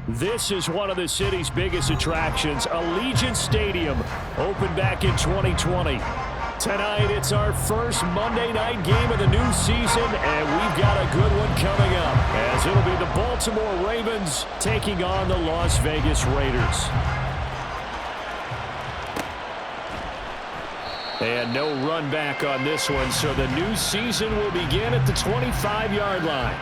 This is one of the city's biggest attractions, Allegiant Stadium, opened back in 2020. Tonight, it's our first Monday night game of the new season, and we've got a good one coming up, as it'll be the Baltimore Ravens taking on the Las Vegas Raiders. And no run back on this one, so the new season will begin at the 25-yard line.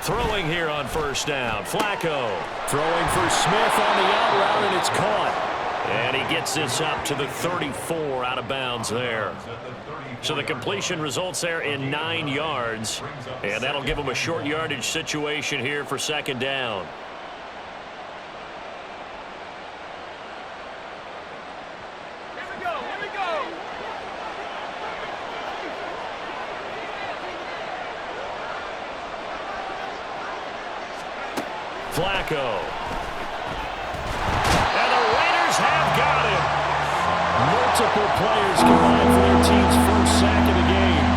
Throwing here on first down, Flacco. Throwing for Smith on the out route, and it's caught. And he gets this up to the 34 out of bounds there. So the completion results there in 9 yards. And that'll give him a short yardage situation here for second down. Flacco. And the Raiders have got him. Multiple players combined for their team's first sack of the game.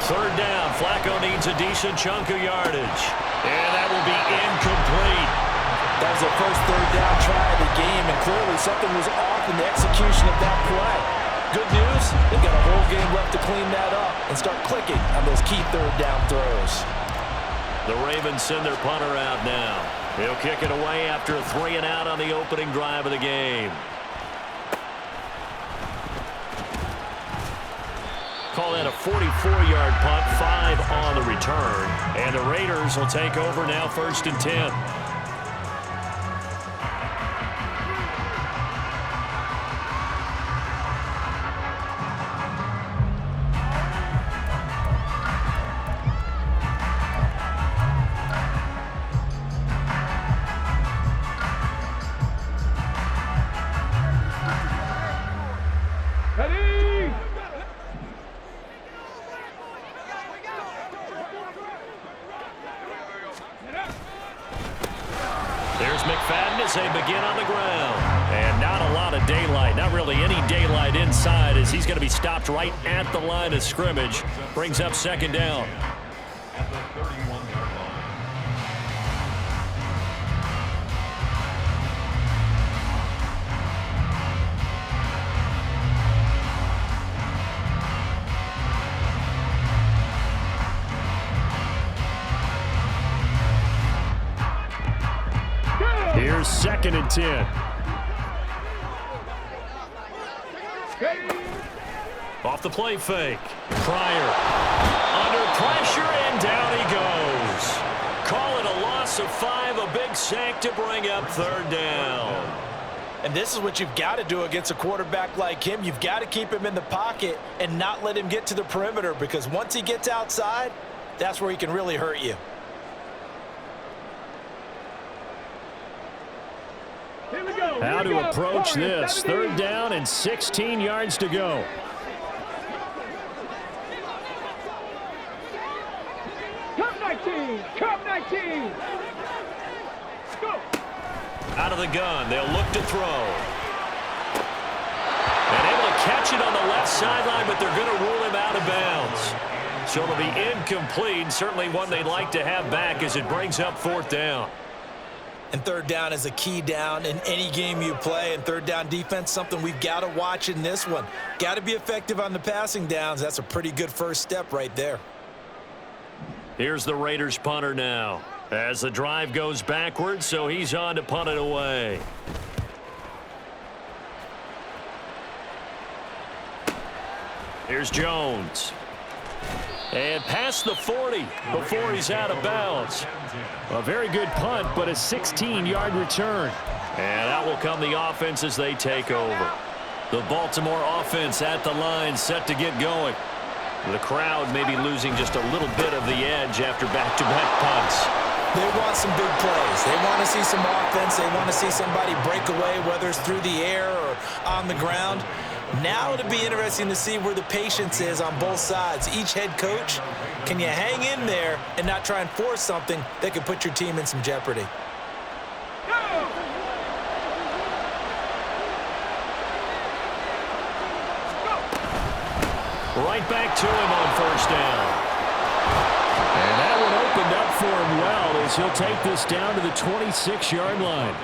Third down. Flacco needs a decent chunk of yardage. And that will be incomplete. That was their first third down try of the game, and clearly something was off in the execution of that play. Good news, they've got a whole game left to clean that up and start clicking on those key third down throws. The Ravens send their punter out now. He'll kick it away after a 3-and-out on the opening drive of the game. Call that a 44-yard punt, 5 on the return. And the Raiders will take over now, 1st and 10. They begin on the ground. And not a lot of daylight, not really any daylight inside, as he's going to be stopped right at the line of scrimmage. Brings up second down. At the 31-yard line. Here's 2nd and 10. Off the play fake. Pryor under pressure, and down he goes. Call it a loss of 5, a big sack to bring up third down. And this is what you've got to do against a quarterback like him. You've got to keep him in the pocket and not let him get to the perimeter, because once he gets outside, that's where he can really hurt you. How to approach this. 3rd down and 16 yards to go. Come 19! Come 19! Go! Out of the gun, they'll look to throw. And able to catch it on the left sideline, but they're going to rule him out of bounds. So it'll be incomplete. Certainly one they'd like to have back as it brings up 4th down. And third down is a key down in any game you play. And third down defense, something we've got to watch in this one. Got to be effective on the passing downs. That's a pretty good first step right there. Here's the Raiders punter now, as the drive goes backwards, so he's on to punt it away. Here's Jones. And past the 40 before he's out of bounds. A very good punt, but a 16-yard return. And out will come the offense as they take over. The Baltimore offense at the line, set to get going. The crowd may be losing just a little bit of the edge after back-to-back punts. They want some big plays. They want to see some offense. They want to see somebody break away, whether it's through the air or on the ground. Now it'll be interesting to see where the patience is on both sides. Each head coach, can you hang in there and not try and force something that could put your team in some jeopardy? Right back to him on first down. And that one opened up for him well as he'll take this down to the 26-yard line.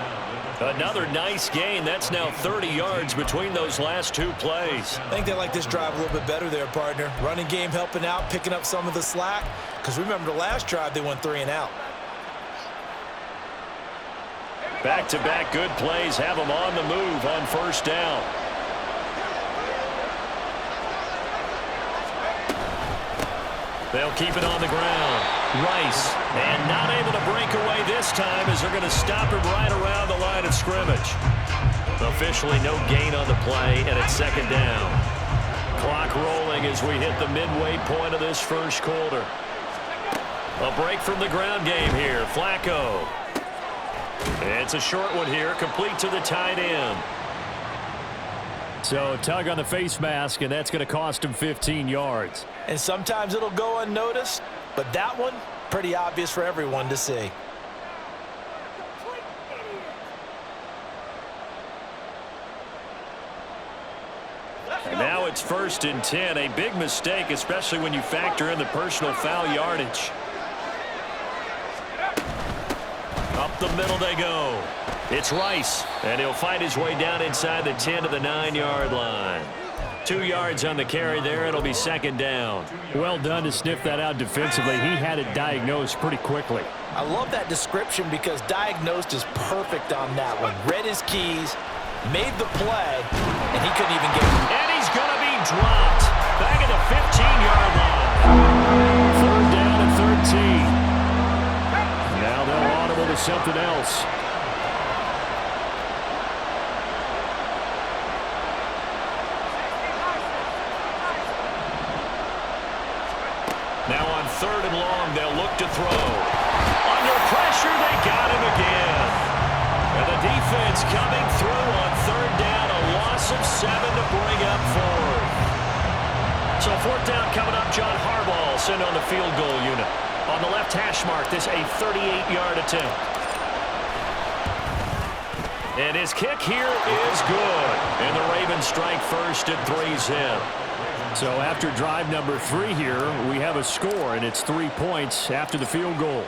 Another nice gain. That's now 30 yards between those last two plays. I think they like this drive a little bit better there, partner. Running game helping out, picking up some of the slack. Because remember the last drive, they went 3 and out. Back-to-back good plays have them on the move on first down. They'll keep it on the ground. Rice, and not able to break away this time as they're going to stop him right around the line of scrimmage. Officially no gain on the play, and it's second down. Clock rolling as we hit the midway point of this first quarter. A break from the ground game here. Flacco. It's a short one here, complete to the tight end. So tug on the face mask, and that's going to cost him 15 yards. And sometimes it'll go unnoticed, but that one, pretty obvious for everyone to see. And now it's 1st and 10. A big mistake, especially when you factor in the personal foul yardage. Up the middle they go. It's Rice, and he'll fight his way down inside the 10 to the 9-yard line. 2 yards on the carry there. It'll be second down. Well done to sniff that out defensively. He had it diagnosed pretty quickly. I love that description because diagnosed is perfect on that one. Read his keys, made the play, and he couldn't even get it. And he's going to be dropped. Back at the 15-yard line. 3rd down and 13. Now they'll audible to something else. Now on 3rd and long, they'll look to throw. Under pressure, they got him again. And the defense coming through on 3rd down, a loss of 7 to bring up 4th. So 4th down coming up, John Harbaugh sent on the field goal unit. On the left hash mark, this a 38-yard attempt. And his kick here is good. And the Ravens strike first at 3's in. So after drive number 3 here, we have a score, and it's 3 points after the field goal.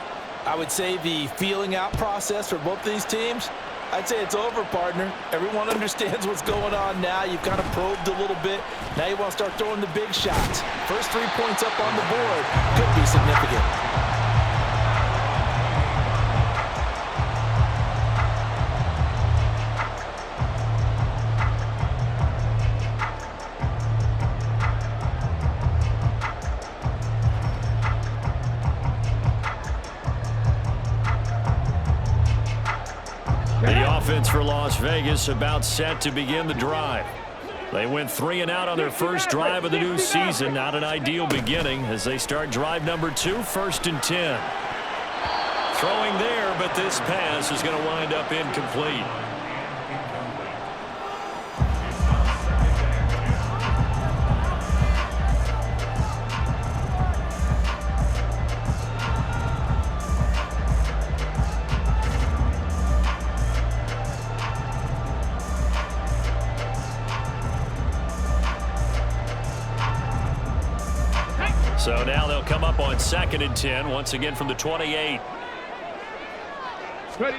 I would say the feeling out process for both these teams, I'd say it's over, partner. Everyone understands what's going on now. You've kind of probed a little bit. Now you want to start throwing the big shots. First 3 points up on the board could be significant. The offense for Las Vegas about set to begin the drive. They went 3 and out on their first drive of the new season. Not an ideal beginning as they start drive number 2, 1st and 10. Throwing there, but this pass is going to wind up incomplete. So now they'll come up on 2nd and 10, once again from the 28. Ready.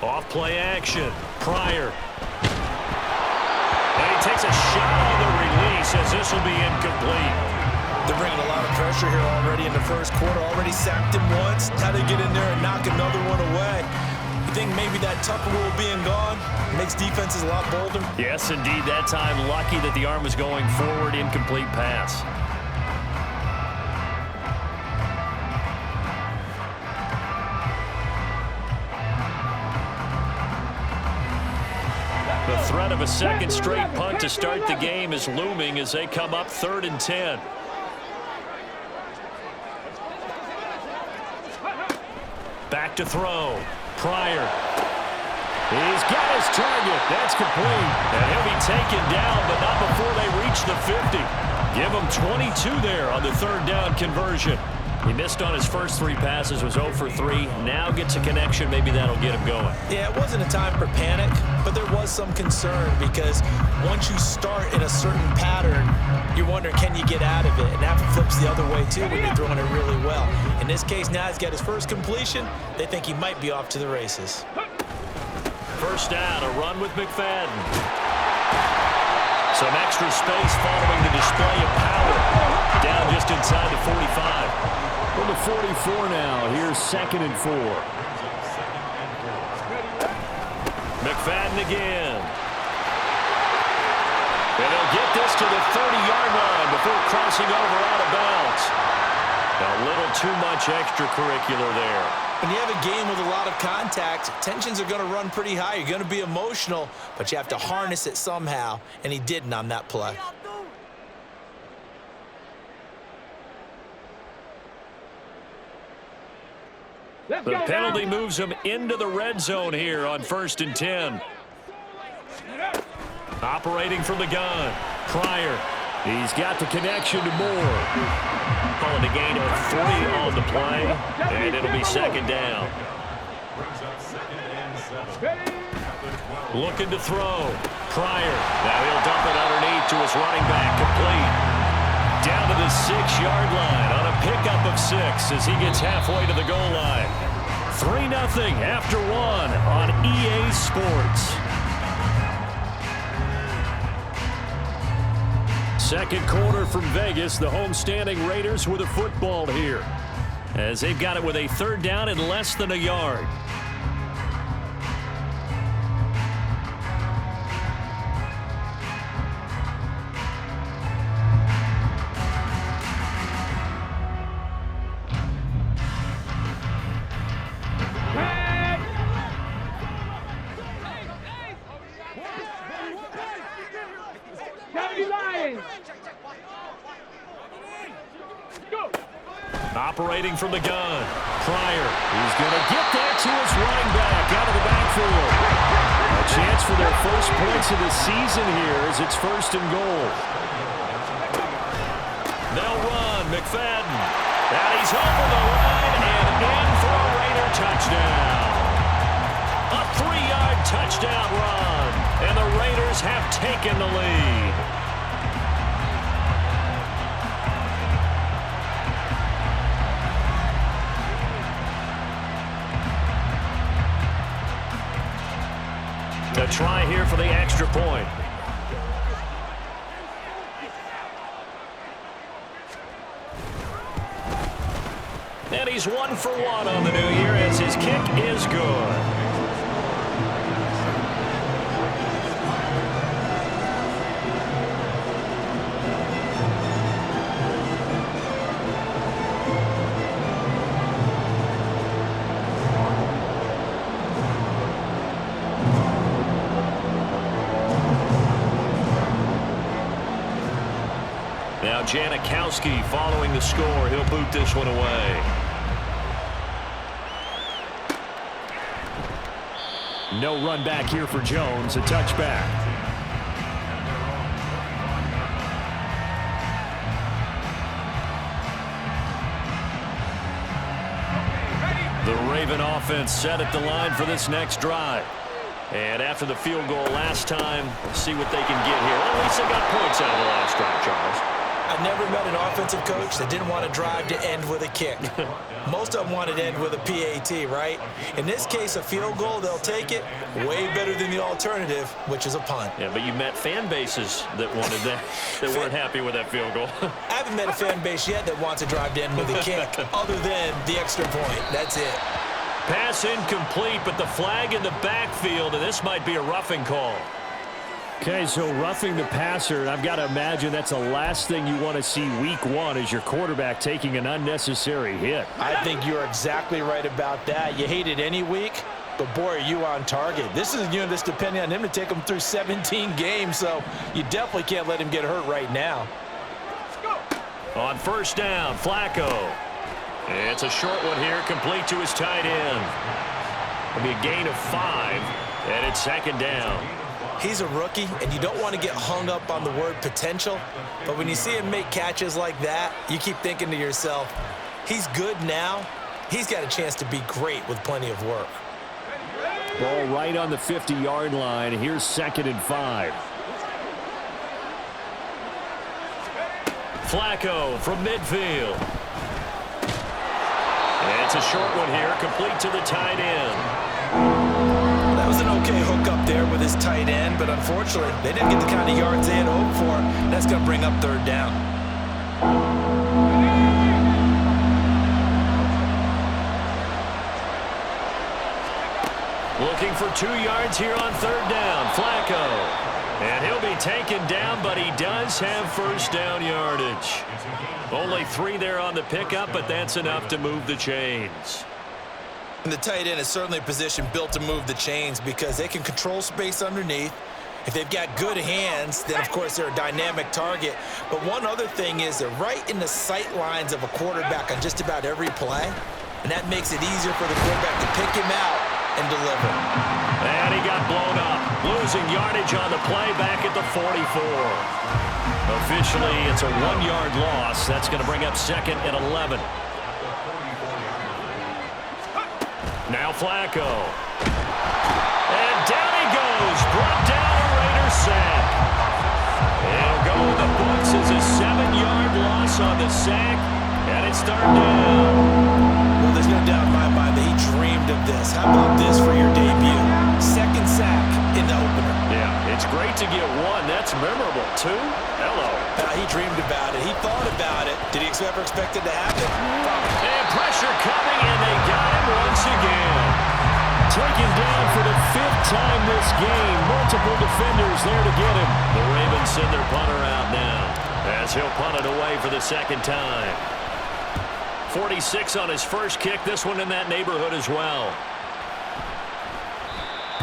Off play action. Pryor. And he takes a shot on the release as this will be incomplete. They're bringing a lot of pressure here already in the first quarter. Already sacked him once. How to get in there and knock another one away. You think maybe that Tucker rule being gone makes defenses a lot bolder? Yes, indeed. That time lucky that the arm was going forward. Incomplete pass. The threat of a second straight punt to start the game is looming as they come up 3rd and 10. Back to throw. Pryor. He's got his target. That's complete. And he'll be taken down, but not before they reach the 50. Give him 22 there on the third down conversion. He missed on his first 3 passes, was 0 for 3. Now gets a connection. Maybe that'll get him going. Yeah, it wasn't a time for panic, but there was some concern because once you start in a certain pattern, you're wondering, can you get out of it? And that flips the other way, too, when you're throwing it really well. In this case, now he's got his first completion. They think he might be off to the races. First down, a run with McFadden. Some extra space following the display of power. Down just inside the 45. From the 44 now, here's 2nd and 4. McFadden again. And they'll get this to the 30-yard line before crossing over out of bounds. A little too much extracurricular there. When you have a game with a lot of contact, tensions are going to run pretty high. You're going to be emotional, but you have to harness it somehow, and he didn't on that play. The penalty moves him into the red zone here on 1st and 10. Operating from the gun. Pryor. He's got the connection to Moore. Calling a gain of 3 on the play, and it'll be 2nd down. Looking to throw. Pryor. Now he'll dump it underneath to his running back. Complete. Down to the 6-yard line on a pickup of 6 as he gets halfway to the goal line. 3-0 after 1 on EA Sports. Second quarter from Vegas. The homestanding Raiders with a football here, as they've got it with a 3rd down and less than a yard. Operating from the gun. Pryor. He's going to get that to his running back out of the backfield. A chance for their first points of the season here as it's 1st and goal. They'll run. McFadden. And he's over the line and in for a Raider touchdown. A 3-yard touchdown run. And the Raiders have taken the lead. A try here for the extra point. And he's 1 for 1 on the new year as his kick is good. Now Janikowski following the score. He'll boot this one away. No run back here for Jones. A touchback. The Raven offense set at the line for this next drive. And after the field goal last time, let's see what they can get here. Well, at least they got points out of the last drive, Charles. I've never met an offensive coach that didn't want to drive to end with a kick. Most of them wanted to end with a PAT, right? In this case, a field goal, they'll take it. Way better than the alternative, which is a punt. Yeah, but you met fan bases that wanted that, that weren't happy with that field goal. I haven't met a fan base yet that wants to drive to end with a kick, other than the extra point. That's it. Pass incomplete, but the flag in the backfield, and this might be a roughing call. Okay, so roughing the passer, and I've got to imagine that's the last thing you want to see week 1 is your quarterback taking an unnecessary hit. I think you're exactly right about that. You hate it any week, but boy, are you on target. This is a unit that's depending on him to take him through 17 games, so you definitely can't let him get hurt right now. On first down, Flacco. It's a short one here, complete to his tight end. It'll be a gain of 5. And it's second down. He's a rookie, and you don't want to get hung up on the word potential, but when you see him make catches like that, you keep thinking to yourself, he's good now. He's got a chance to be great with plenty of work. Ball right on the 50-yard line. Here's 2nd and 5. Flacco from midfield. And it's a short one here, complete to the tight end. That was an okay hook up there with his tight end, but unfortunately, they didn't get the kind of yards they had hoped for. That's going to bring up 3rd down. Looking for 2 yards here on 3rd down. Flacco. And he'll be taken down, but he does have 1st down yardage. Only 3 there on the pickup, but that's enough to move the chains. And the tight end is certainly a position built to move the chains because they can control space underneath. If they've got good hands, then of course they're a dynamic target. But one other thing is they're right in the sight lines of a quarterback on just about every play. And that makes it easier for the quarterback to pick him out and deliver. And he got blown up. Losing yardage on the play back at the 44. Officially, it's a 1-yard loss. That's going to bring up 2nd and 11. Now Flacco. And down he goes. Brought down a Raider sack. It'll go in the books as a 7-yard loss on the sack. And it's 3rd down. Well, there's no doubt in my mind that he dreamed of this. How about this for your debut? 2nd sack in the opener. Yeah, it's great to get 1. That's memorable. 2? Hello. He dreamed about it. He thought about it. Did he ever expect it to happen? And pressure coming, and they got him once again. Taken down for the 5th time this game. Multiple defenders there to get him. The Ravens send their punter out now as he'll punt it away for the 2nd time. 46 on his first kick. This one in that neighborhood as well.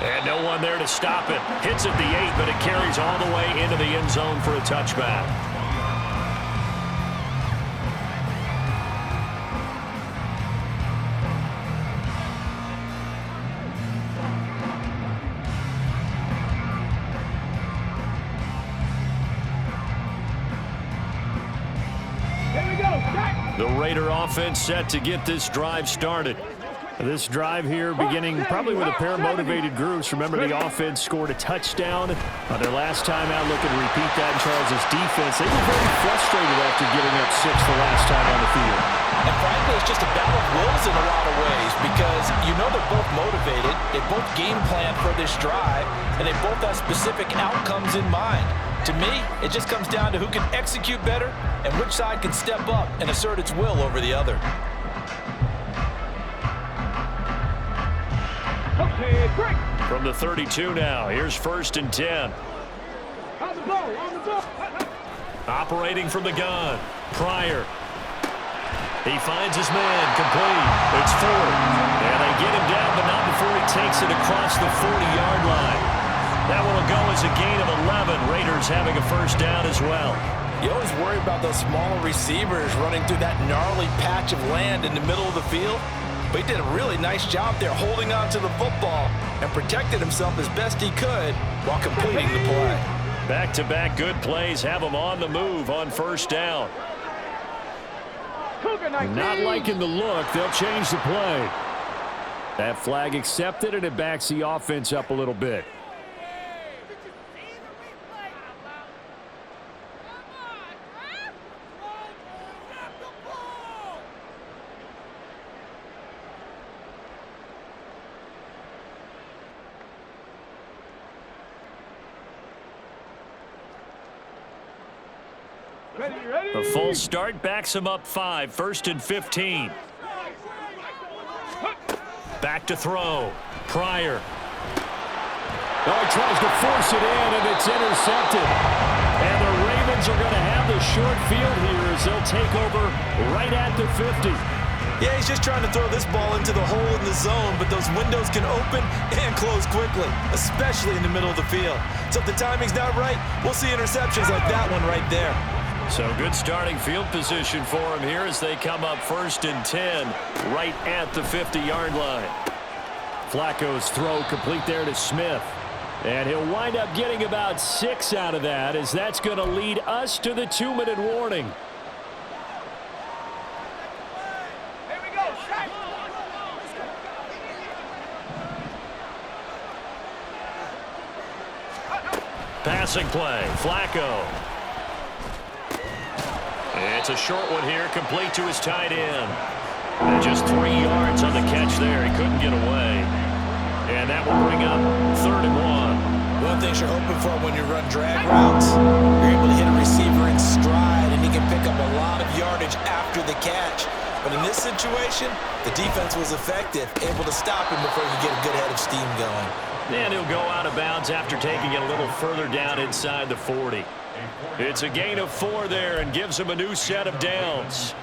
And no one there to stop it. Hits at the 8, but it carries all the way into the end zone for a touchback. The Raider offense set to get this drive started. This drive here beginning probably with a pair of motivated groups. Remember, the offense scored a touchdown on their last time out. Looking to repeat that in Charles' defense. They were very frustrated after getting up 6 the last time on the field. And frankly, it's just a battle of wills in a lot of ways because you know they're both motivated. They both game plan for this drive, and they both have specific outcomes in mind. To me, it just comes down to who can execute better and which side can step up and assert its will over the other. Okay, break. From the 32 now, here's 1st and 10. On the ball, on the ball. Operating from the gun, Pryor. He finds his man, complete. It's 4th. And they get him down, but not before he takes it across the 40-yard line. That one will go as a gain of 11. Raiders having a 1st down as well. You always worry about those smaller receivers running through that gnarly patch of land in the middle of the field. But he did a really nice job there holding on to the football and protected himself as best he could while completing the play. Back-to-back good plays have him on the move on 1st down. Not liking the look. They'll change the play. That flag accepted, and it backs the offense up a little bit. The full start backs him up 5, 1st and 15. Back to throw. Pryor. Oh, he tries to force it in, and it's intercepted. And the Ravens are going to have the short field here as they'll take over right at the 50. Yeah, he's just trying to throw this ball into the hole in the zone, but those windows can open and close quickly, especially in the middle of the field. So if the timing's not right, we'll see interceptions like that one right there. So good starting field position for him here as they come up 1st and 10 right at the 50-yard line. Flacco's throw complete there to Smith. And he'll wind up getting about 6 out of that, as that's going to lead us to the 2-minute warning. Here we go, shot. Passing play, Flacco. It's a short one here, complete to his tight end. And just 3 yards on the catch there. He couldn't get away. And that will bring up 3rd and 1. One thing you're hoping for when you run drag routes, you're able to hit a receiver in stride, and he can pick up a lot of yardage after the catch. But in this situation, the defense was effective, able to stop him before he could get a good head of steam going. And he'll go out of bounds after taking it a little further down inside the 40. It's a gain of 4 there and gives him a new set of downs.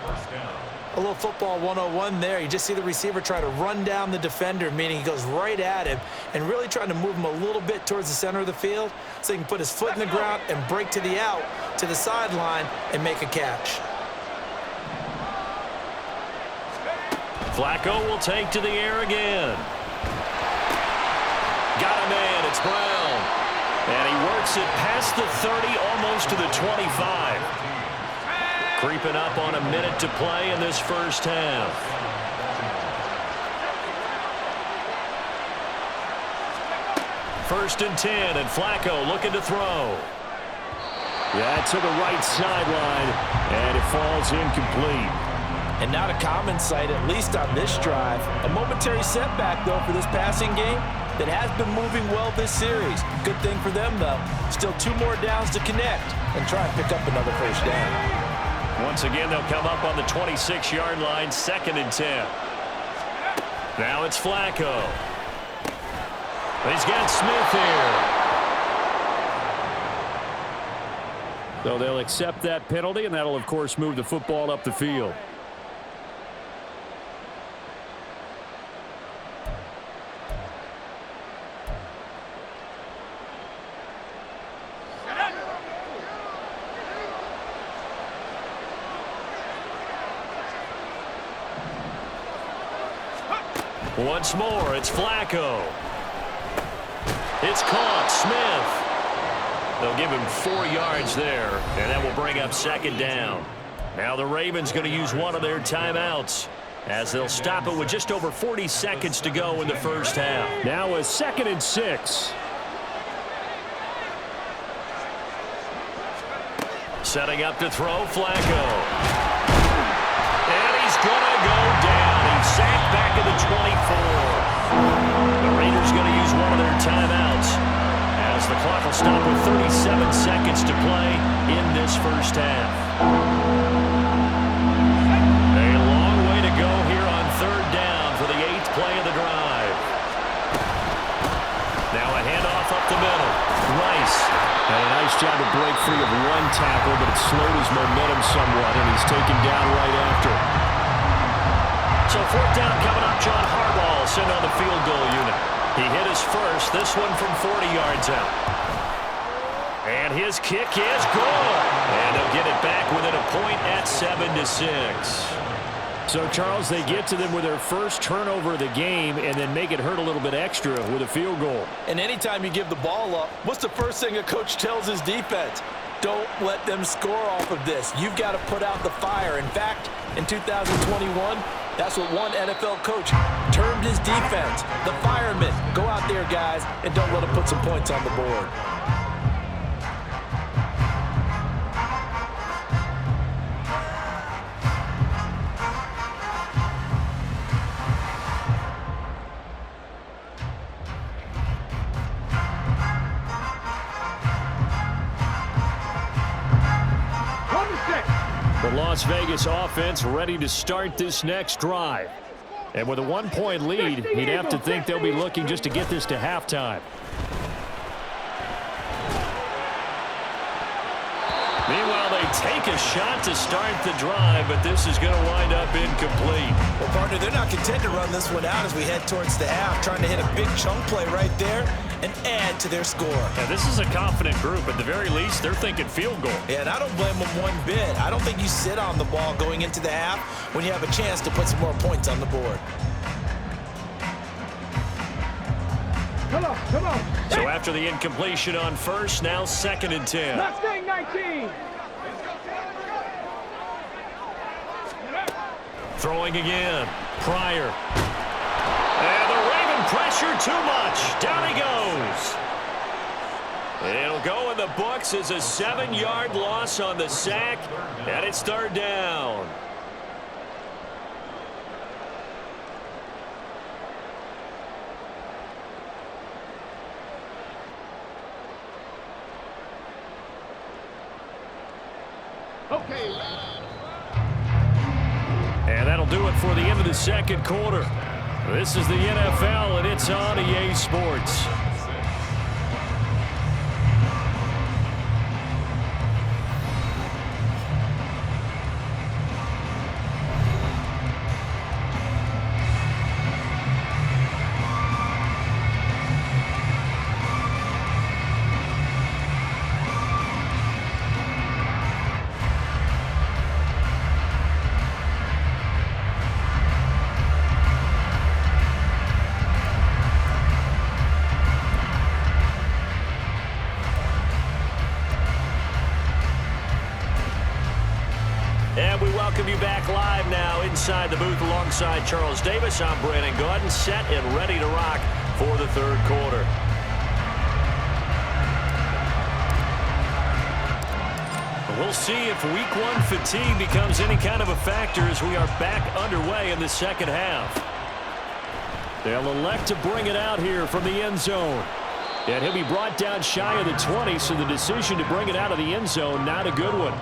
A little football 101 there. You just see the receiver try to run down the defender, meaning he goes right at him and really trying to move him a little bit towards the center of the field so he can put his foot in the ground and break to the out, to the sideline, and make a catch. Flacco will take to the air again. Got a man, it's Brown. And he works it past the 30, almost to the 25. Creeping up on a minute to play in this first half. First and 10, and Flacco looking to throw. Yeah, to the right sideline, and it falls incomplete. And not a common sight, at least on this drive. A momentary setback, though, for this passing game that has been moving well this series. Good thing for them, though. Still 2 more downs to connect and try and pick up another first down. Once again, they'll come up on the 26-yard line, 2nd and 10. Now it's Flacco. He's got Smith here. So they'll accept that penalty, and that'll, of course, move the football up the field. Once more, it's Flacco. It's caught. Smith. They'll give him 4 yards there, and that will bring up 2nd down. Now the Ravens going to use one of their timeouts as they'll stop it with just over 40 seconds to go in the first half. Now a 2nd and 6. Setting up to throw, Flacco. And he's going to go down. He's sacked back at the 24. The Raiders going to use one of their timeouts as the clock will stop with 37 seconds to play in this first half. A long way to go here on 3rd down for the 8th play of the drive. Now a handoff up the middle. Rice had a nice job to break free of one tackle, but it slowed his momentum somewhat, and he's taken down right after. So 4th down coming up. John Harbaugh sent on the field goal unit. He hit his first, this one from 40 yards out. And his kick is good. And they'll get it back within a point at 7-6. So, Charles, they get to them with their first turnover of the game and then make it hurt a little bit extra with a field goal. And anytime you give the ball up, what's the first thing a coach tells his defense? Don't let them score off of this. You've got to put out the fire. In fact, in 2021, that's what one NFL coach termed his defense, the firemen. Go out there, guys, and don't let them put some points on the board. The Las Vegas offense ready to start this next drive. And with a 1-point lead, you'd have to think they'll be looking just to get this to halftime. Meanwhile, they take a shot to start the drive, but this is going to wind up incomplete. Well, partner, they're not content to run this one out as we head towards the half, trying to hit a big chunk play right there and add to their score. Yeah, this is a confident group. At the very least, they're thinking field goal. Yeah, and I don't blame them one bit. I don't think you sit on the ball going into the half when you have a chance to put some more points on the board. Come on. So after the incompletion on first, now 2nd and 10. Last thing, 19. Throwing again. Pryor. And the Raven pressure too much. Down he goes. It'll go in the books as a 7-yard loss on the sack, and it's 3rd down. Okay. And that'll do it for the end of the 2nd quarter. This is the NFL, and it's on EA Sports. And we welcome you back live now inside the booth alongside Charles Davis. I'm Brandon Gaudin, set and ready to rock for the 3rd quarter. We'll see if week 1 fatigue becomes any kind of a factor as we are back underway in the 2nd half. They'll elect to bring it out here from the end zone. And he'll be brought down shy of the 20, so the decision to bring it out of the end zone, not a good one.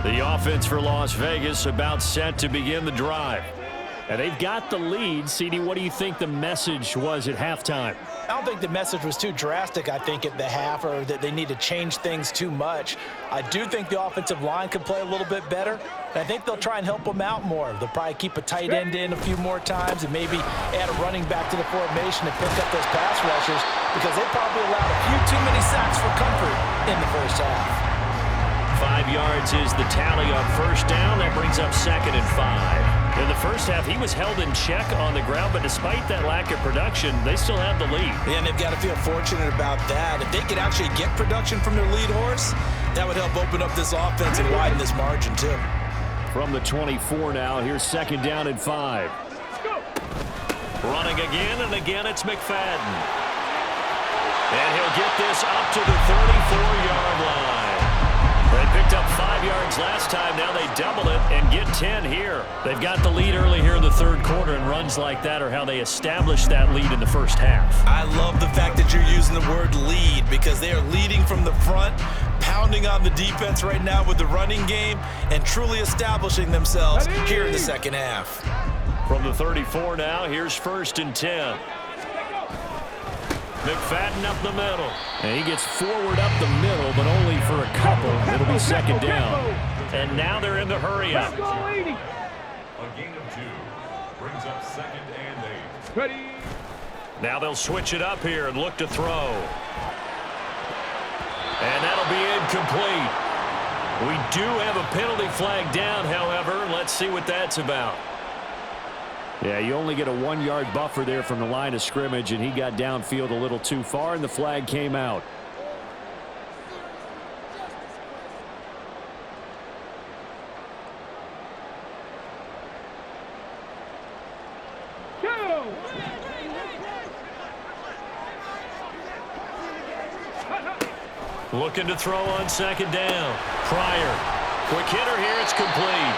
The offense for Las Vegas about set to begin the drive. And they've got the lead. CD, what do you think the message was at halftime? I don't think the message was too drastic, I think, at the half, or that they need to change things too much. I do think the offensive line could play a little bit better, and I think they'll try and help them out more. They'll probably keep a tight end in a few more times and maybe add a running back to the formation to pick up those pass rushers, because they probably allowed a few too many sacks for comfort in the first half. 5 yards is the tally on first down. That brings up 2nd and 5. In the first half, he was held in check on the ground, but despite that lack of production, they still have the lead. And they've got to feel fortunate about that. If they could actually get production from their lead horse, that would help open up this offense and widen this margin, too. From the 24 now, here's 2nd down and 5. Running again, and again it's McFadden. And he'll get this up to the 34-yard line. They picked up 5 yards last time. Now they double it and get 10 here. They've got the lead early here in the 3rd quarter, and runs like that are how they established that lead in the first half. I love the fact that you're using the word lead, because they are leading from the front, pounding on the defense right now with the running game, and truly establishing themselves here in the 2nd half. From the 34 now, here's 1st and 10. McFadden up the middle. And he gets forward up the middle, but only for a couple. It'll be 2nd down. And now they're in the hurry-up. A gain of 2 brings up 2nd and 8. Ready. Now they'll switch it up here and look to throw. And that'll be incomplete. We do have a penalty flag down, however. Let's see what that's about. Yeah, you only get a 1-yard buffer there from the line of scrimmage, and he got downfield a little too far, and the flag came out. Looking to throw on 2nd down. Pryor. Quick hitter here. It's complete.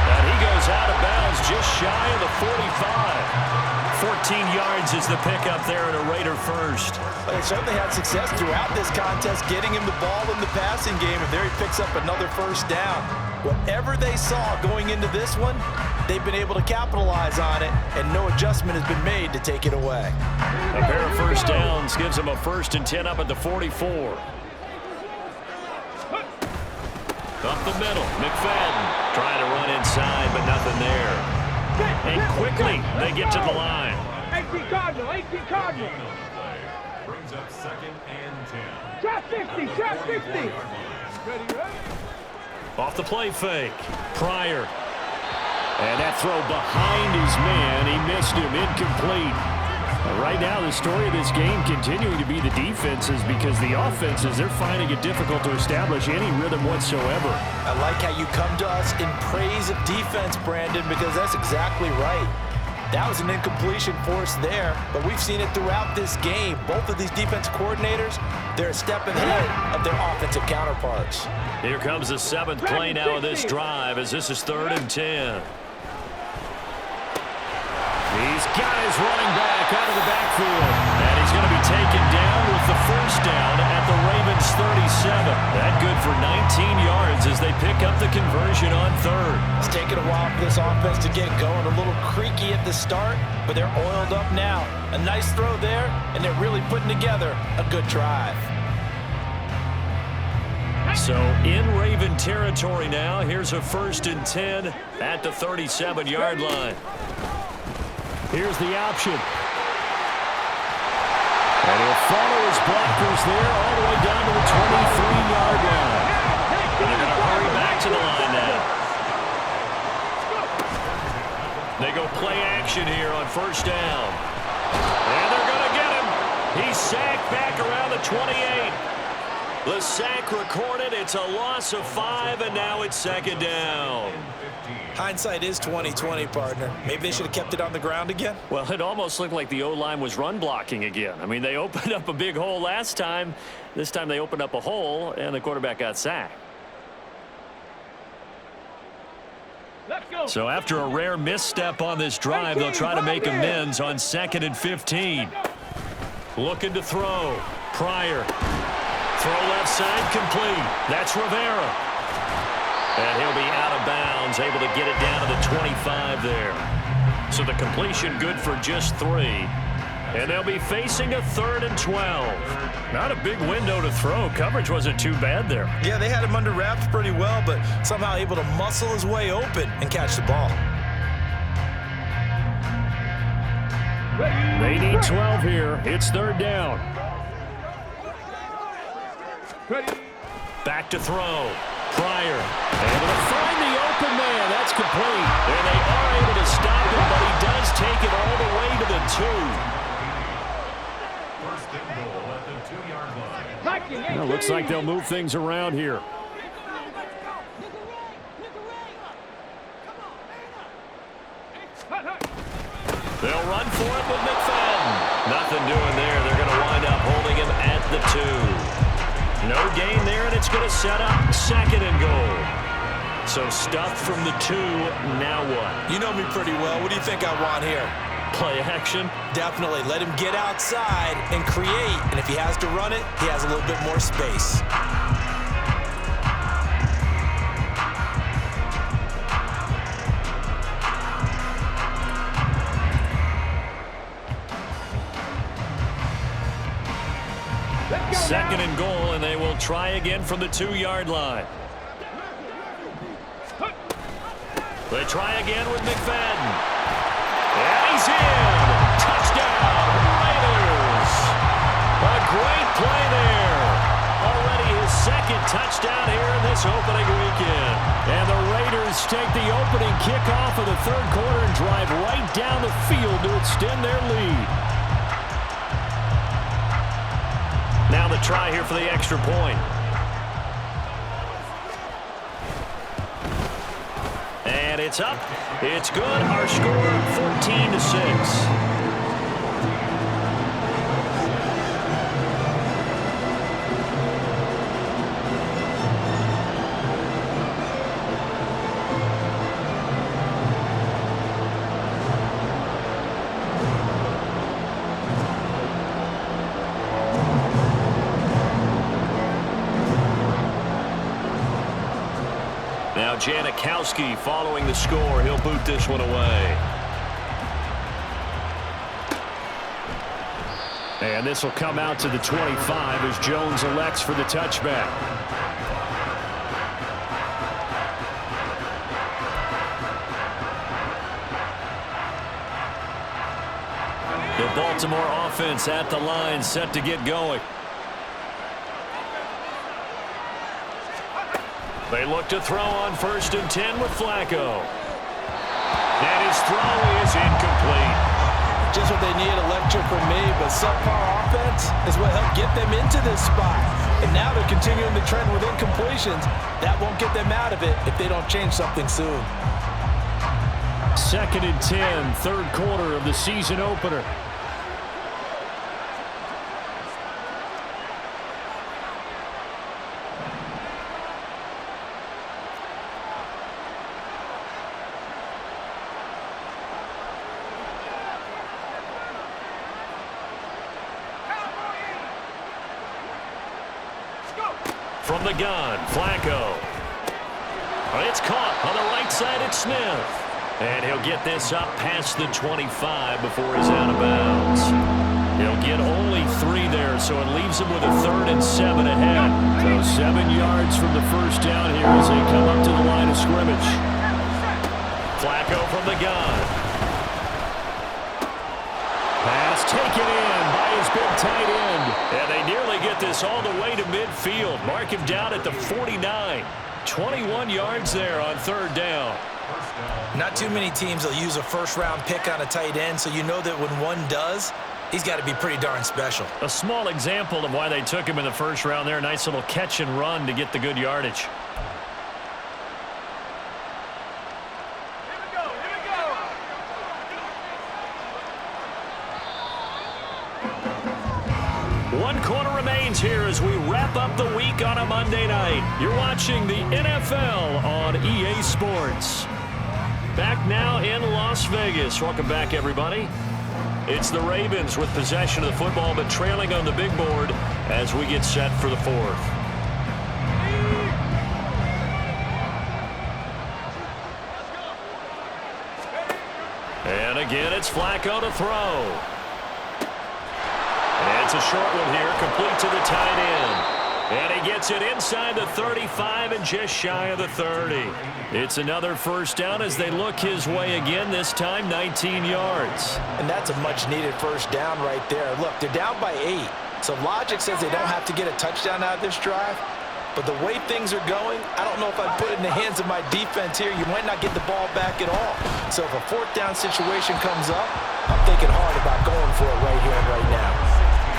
And he goes out of bounds just shy of the 45. 14 yards is the pickup there at a Raider first. They certainly had success throughout this contest getting him the ball in the passing game, and there he picks up another first down. Whatever they saw going into this one, they've been able to capitalize on it, and no adjustment has been made to take it away. A pair of first downs gives them a 1st and 10 up at the 44. Up the middle, McFadden trying to run inside, but nothing there. And and quickly they get to the line. 18 Cardinal, 18 Cardinal. Gain on the play. Brings up second and 10. Trap 50, trap 50. Ready, Off the play fake. Pryor. And that throw behind his man. He missed him. Incomplete. Right now, the story of this game continuing to be the defenses, because the offenses, they're finding it difficult to establish any rhythm whatsoever. I like how you come to us in praise of defense, Brandon, because that's exactly right. That was an incompletion force there, but we've seen it throughout this game. Both of these defense coordinators, they're a step ahead of their offensive counterparts. Here comes the 7th play now of this drive, as this is 3rd and 10. He's got his running back out of the backfield, and he's going to be taken down with the first down at the Ravens' 37. That good for 19 yards as they pick up the conversion on 3rd. It's taken a while for this offense to get going. A little creaky at the start, but they're oiled up now. A nice throw there, and they're really putting together a good drive. So in Raven territory now, here's a 1st and 10 at the 37-yard line. Here's the option. And he'll follow his blockers there all the way down to the 23-yard line. And they're going to hurry back to the line now. They go play action here on 1st down. And they're going to get him. He's sacked back around the 28. The sack recorded. It's a loss of 5, and now it's 2nd down. Hindsight is 20/20, partner. Maybe they should have kept it on the ground again. Well, it almost looked like the O-line was run blocking again. I mean, they opened up a big hole last time. This time they opened up a hole, and the quarterback got sacked. Let's go. So after a rare misstep on this drive, they'll try to make amends on 2nd and 15. Looking to throw. Pryor. Throw left side complete. That's Rivera. And he'll be out of bounds, able to get it down to the 25 there. So the completion good for just 3. And they'll be facing a 3rd and 12. Not a big window to throw. Coverage wasn't too bad there. Yeah, they had him under wraps pretty well, but somehow able to muscle his way open and catch the ball. They need 12 here. It's 3rd down. Back to throw. Pryor able to find the open man. That's complete. And they are able to stop him, but he does take it all the way to the 1st and goal at the 2-yard line. 2. Well, looks like they'll move things around here. They'll run for it with McFadden. Nothing doing there. They're going to wind up holding him at the 2. No gain there, and it's going to set up 2nd and goal. So stuffed from the 2, now what? You know me pretty well. What do you think I want here? Play action? Definitely. Let him get outside and create. And if he has to run it, he has a little bit more space. Second and goal, and they will try again from the 2-yard line. They try again with McFadden. And he's in. Touchdown, Raiders. A great play there. Already his 2nd touchdown here in this opening weekend. And the Raiders take the opening kickoff of the 3rd quarter and drive right down the field to extend their lead. Now the try here for the extra point. And it's up. It's good. Our score 14-6. Now Janikowski following the score. He'll boot this one away. And this will come out to the 25 as Jones elects for the touchback. Baltimore offense at the line, set to get going. They look to throw on 1st and 10 with Flacco. And his throw is incomplete. Just what they need, a lecture from me, but subpar offense is what helped get them into this spot. And now they're continuing the trend with incompletions. That won't get them out of it if they don't change something soon. 2nd and 10, third quarter of the season opener. From the gun, Flacco. It's caught on the right side at Smith. And he'll get this up past the 25 before he's out of bounds. He'll get only 3 there, so it leaves him with a 3rd and 7 ahead. So 7 yards from the first down here as they come up to the line of scrimmage. Flacco from the gun. Pass taken in by his big tight end. And they nearly get this all the way to midfield. Mark him down at the 49. 21 yards there on 3rd down. Not too many teams will use a first-round pick on a tight end, so you know that when one does, he's got to be pretty darn special. A small example of why they took him in the first round there. Nice little catch and run to get the good yardage. One quarter remains here as we wrap up the week on a Monday night. You're watching the NFL on EA Sports. Back now in Las Vegas. Welcome back, everybody. It's the Ravens with possession of the football, but trailing on the big board as we get set for the 4th. And again, it's Flacco to throw. And it's a short one here, complete to the tight end. And he gets it inside the 35 and just shy of the 30. It's another first down as they look his way again, this time 19 yards. And that's a much-needed first down right there. Look, they're down by 8. So logic says they don't have to get a touchdown out of this drive. But the way things are going, I don't know if I'd put it in the hands of my defense here. You might not get the ball back at all. So if a 4th down situation comes up, I'm thinking hard about going for it right here and right now.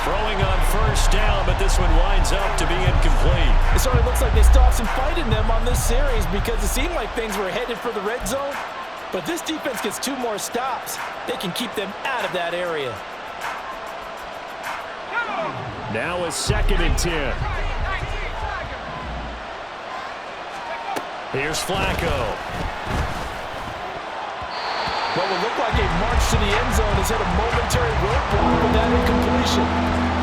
Throwing on first down, but this one winds up to be incomplete. It sort of looks like they still have some fight in them on this series because it seemed like things were headed for the red zone. But this defense gets 2 more stops. They can keep them out of that area. Now a 2nd and 10. Here's Flacco. What will look like a march to the end zone has hit a momentary roadblock with that incompletion.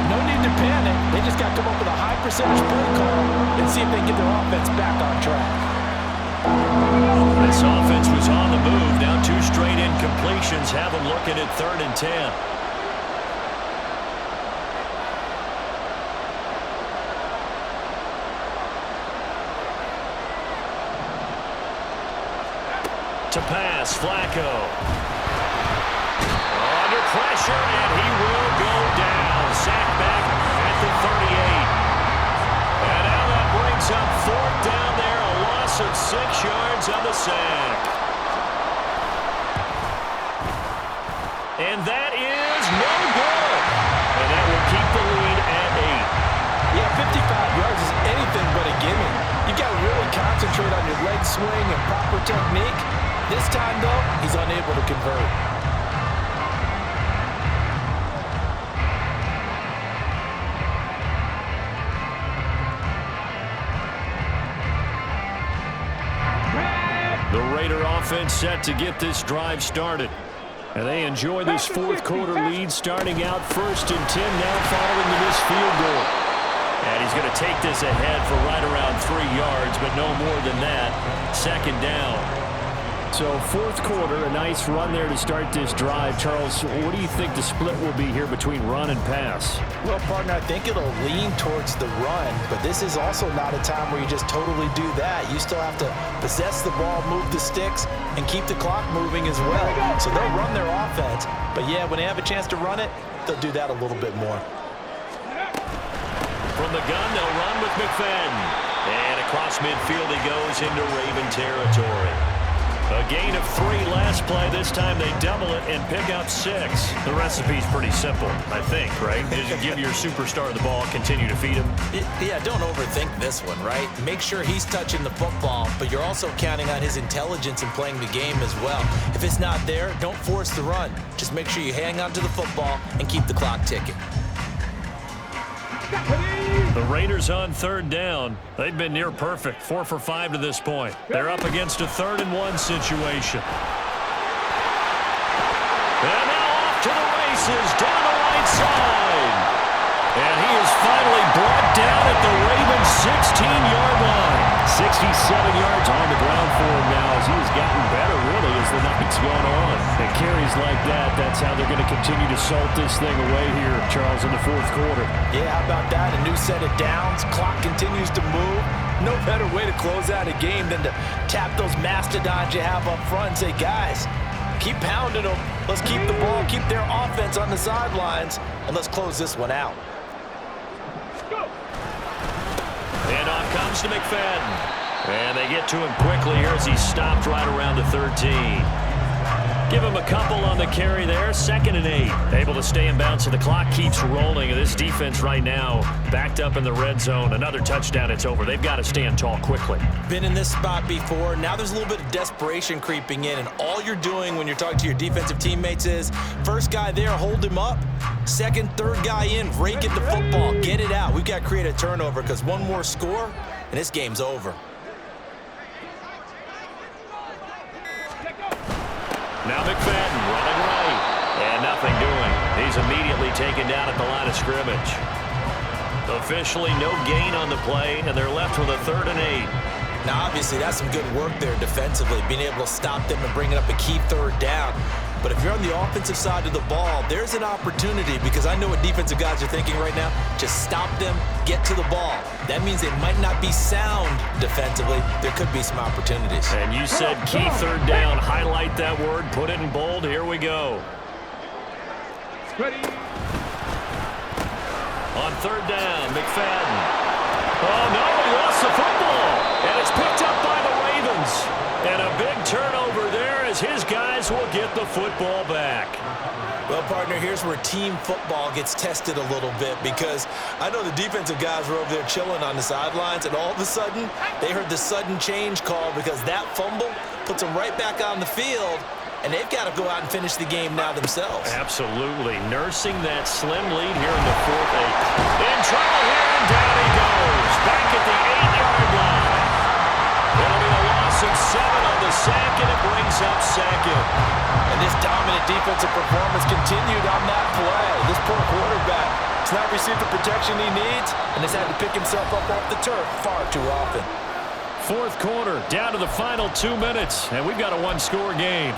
No need to panic. They just got to come up with a high percentage play call and see if they can get their offense back on track. This offense was on the move. Now 2 straight incompletions have them looking at 3rd and 10. To pass, Flacco. Under pressure, and he will go down. Sacked back at the 38. And now that brings up 4th down there, a loss of 6 yards on the sack. And that is no good. And that will keep the lead at 8. Yeah, 55 yards is anything but a gimme. You got to really concentrate on your leg swing and proper technique. This time, though, he's unable to convert. The Raider offense set to get this drive started. And they enjoy this 4th quarter lead, starting out 1st and 10 now following the missed field goal. And he's going to take this ahead for right around 3 yards, but no more than that. 2nd down. So fourth quarter, a nice run there to start this drive. Charles, what do you think the split will be here between run and pass? Well, partner, I think it'll lean towards the run, but this is also not a time where you just totally do that. You still have to possess the ball, move the sticks, and keep the clock moving as well. So they'll run their offense, but yeah, when they have a chance to run it, they'll do that a little bit more. From the gun, they'll run with McFadden. And across midfield he goes into Raven territory. A gain of 3 last play. This time they double it and pick up 6. The recipe's pretty simple, I think, right? Just give your superstar the ball, continue to feed him. Yeah, don't overthink this one, right? Make sure he's touching the football, but you're also counting on his intelligence in playing the game as well. If it's not there, don't force the run. Just make sure you hang on to the football and keep the clock ticking. The Raiders on third down. They've been near perfect. 4 for 5 to this point. They're up against a 3rd-and-1 situation. And now off to the races down the right side. And he is finally brought down at the Ravens' 16-yard line. 67 yards on the ground for him now as he has gotten better, really, as the night's gone on. And carries like that, that's how they're going to continue to salt this thing away here, Charles, in the 4th quarter. Yeah, how about that? A new set of downs. Clock continues to move. No better way to close out a game than to tap those mastodons you have up front and say, guys, keep pounding them. Let's keep the ball, keep their offense on the sidelines, and let's close this one out. And off comes to McFadden. And they get to him quickly here as he stopped right around the 13. Give him a couple on the carry there. 2nd and 8. Able to stay in bounds so the clock keeps rolling. And this defense right now backed up in the red zone. Another touchdown, it's over. They've got to stand tall quickly. Been in this spot before. Now there's a little bit of desperation creeping in. And all you're doing when you're talking to your defensive teammates is, first guy there, hold him up. 2nd, 3rd guy in, rake at the football. Get it out. We've got to create a turnover because one more score, and this game's over. Now McFadden running right. And nothing doing. He's immediately taken down at the line of scrimmage. Officially no gain on the play, and they're left with a 3rd and 8. Now, obviously, that's some good work there defensively, being able to stop them and bring it up a key 3rd down. But if you're on the offensive side of the ball, there's an opportunity because I know what defensive guys are thinking right now. Just stop them, get to the ball. That means they might not be sound defensively. There could be some opportunities. And you said key 3rd down. Highlight that word. Put it in bold. Here we go. Ready. On 3rd down, McFadden. Oh, no, he lost the football. And it's picked up by the Ravens. And a big turnover there as his guys will get the football back. Well, partner, here's where team football gets tested a little bit because I know the defensive guys were over there chilling on the sidelines, and all of a sudden, they heard the sudden change call because that fumble puts them right back on the field, and they've got to go out and finish the game now themselves. Absolutely. Nursing that slim lead here in the 4th. In trouble here, and down he goes. Back at the 8-yard line. It'll be a loss of 7 on the sack, and it brings up 2nd. And this dominant defensive performance continued on that play. This poor quarterback has not received the protection he needs and has had to pick himself up off the turf far too often. 4th quarter, down to the final 2 minutes, and we've got a 1-score game.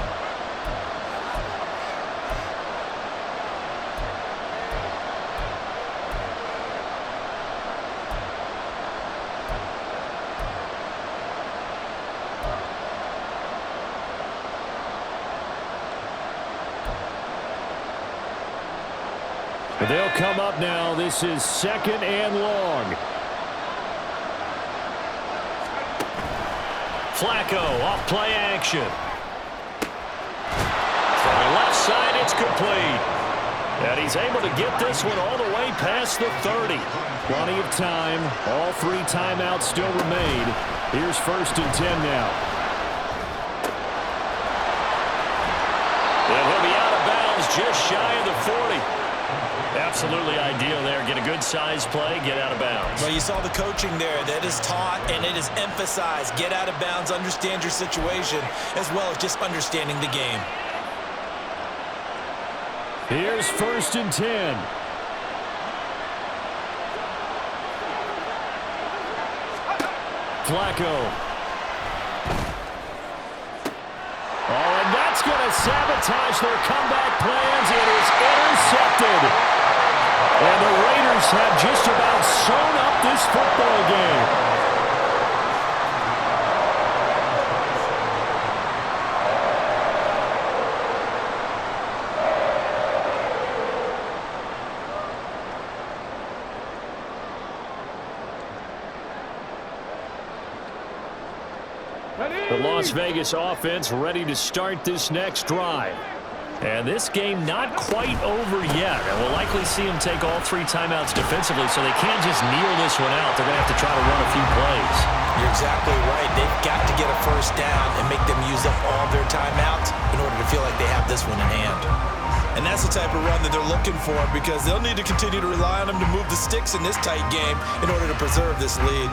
They'll come up now. This is 2nd and long. Flacco off play action. From the left side, it's complete. And he's able to get this one all the way past the 30. Plenty of time. All 3 timeouts still remain. Here's 1st and 10 now. And he'll be out of bounds just shy of the 40. Absolutely ideal there. Get a good size play, get out of bounds. Well, you saw the coaching there. That is taught and it is emphasized. Get out of bounds, understand your situation, as well as just understanding the game. Here's 1st and 10. Flacco. going to sabotage their comeback plans. It is intercepted. And the Raiders have just about sewn up this football game. The Las Vegas offense ready to start this next drive. And this game not quite over yet. And we'll likely see them take all 3 timeouts defensively, so they can't just kneel this one out. They're going to have to try to run a few plays. You're exactly right. They've got to get a first down and make them use up all their timeouts in order to feel like they have this one in hand. And that's the type of run that they're looking for, because they'll need to continue to rely on them to move the sticks in this tight game in order to preserve this lead.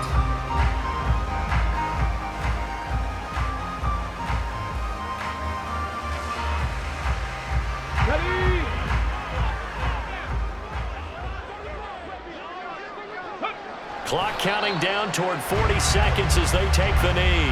Clock counting down toward 40 seconds as they take the knee.